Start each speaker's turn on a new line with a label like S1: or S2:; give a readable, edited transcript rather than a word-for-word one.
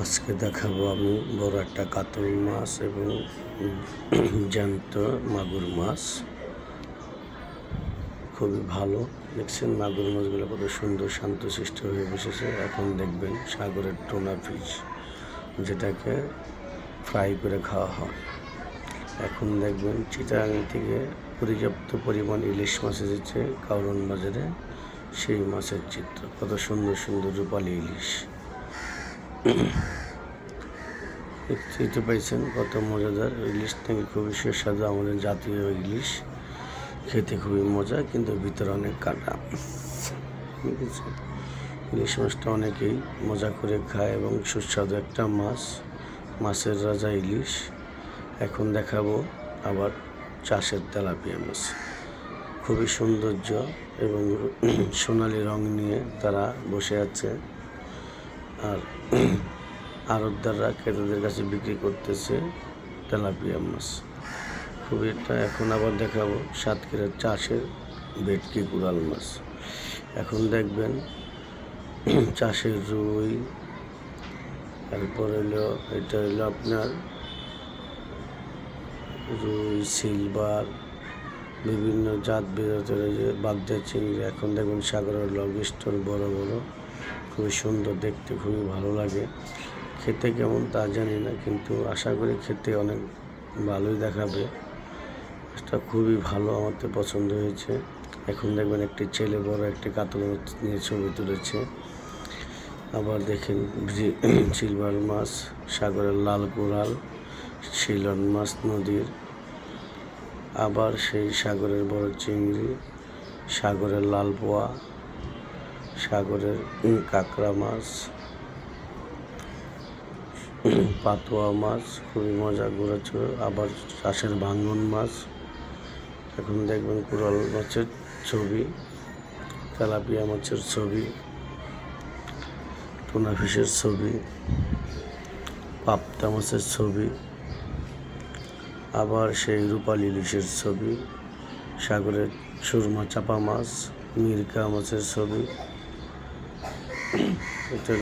S1: আজকে দেখাবো আমি বড় একটা কাতল মাছ এবং জ্যান্ত মাগুর মাছ। খুবই ভালো দেখছেন, মাগুর মাছগুলো কত সুন্দর শান্তশিষ্ট হয়ে বসেছে। এখন দেখবেন সাগরের টোনা ফিশ, যেটাকে ফ্রাই করে খাওয়া হয়। এখন দেখবেন চিটাগাং থেকে পর্যাপ্ত পরিমাণ ইলিশ মাছ এসেছে কাউরন বাজারে। সেই মাছের চিত্র, কত সুন্দর সুন্দর রূপালী ইলিশ দেখতে পাইছেন, কত মজাদার ইলিশ। নাকি খুবই সুস্বাদু, আমাদের জাতীয় ইলিশ, খেতে খুবই মজা, কিন্তু ভিতরে অনেক কাটা। ঠিক আছে, ইলিশ মাছটা অনেকেই মজা করে খায় এবং সুস্বাদু একটা মাছ, মাছের রাজা ইলিশ। এখন দেখাবো আবার চাষের তেলাপিয়া মাছ। খুবই সৌন্দর্য এবং সোনালি রং নিয়ে তারা বসে আছে, আর আড়তদাররা ক্রেতাদের কাছে বিক্রি করতেছে তেলাপিয়া মাছ। খুবই এটা। এখন আবার দেখাবো সাতক্ষীরার চাষের ভেটকি কুড়াল মাছ। এখন দেখবেন চাষের রুই, তারপর এটা হলো আপনার রুই, সিলভার, বিভিন্ন জাত বিরতের যে বাগদা চিংড়ি। এখন দেখবেন সাগরের লবস্টার বড় বড়, খুবই সুন্দর দেখতে, খুবই ভালো লাগে। খেতে কেমন তা জানি না, কিন্তু আশা করি খেতে অনেক ভালোই দেখাবে। এটা খুবই ভালো, আমার তো পছন্দ হয়েছে। এখন দেখবেন একটি ছেলে বড় একটি কাতল মাছ নিয়ে ছবি তুলেছে। আবার দেখেন সিলভার মাছ, সাগরের লাল কোরাল, শিলন মাছ নদীর, আবার সেই সাগরের বড় চিংড়ি, সাগরের লাল পোয়া, সাগরের কাঁকড়া মাছ, পাতোয়া মাছ, খুবই মজা ঘোরাচুরো। আবার চাষের ভাঙন মাছ। এখন দেখবেন কোরাল মাছের ছবি, তেলাপিয়া মাছের ছবি, টোনা ফিশের ছবি, পাবদা মাছের ছবি, আবার সেই রূপালী ইলিশের ছবি, সাগরের সুরমা চাপা মাছ, মিরকা মাছের ছবি। এটা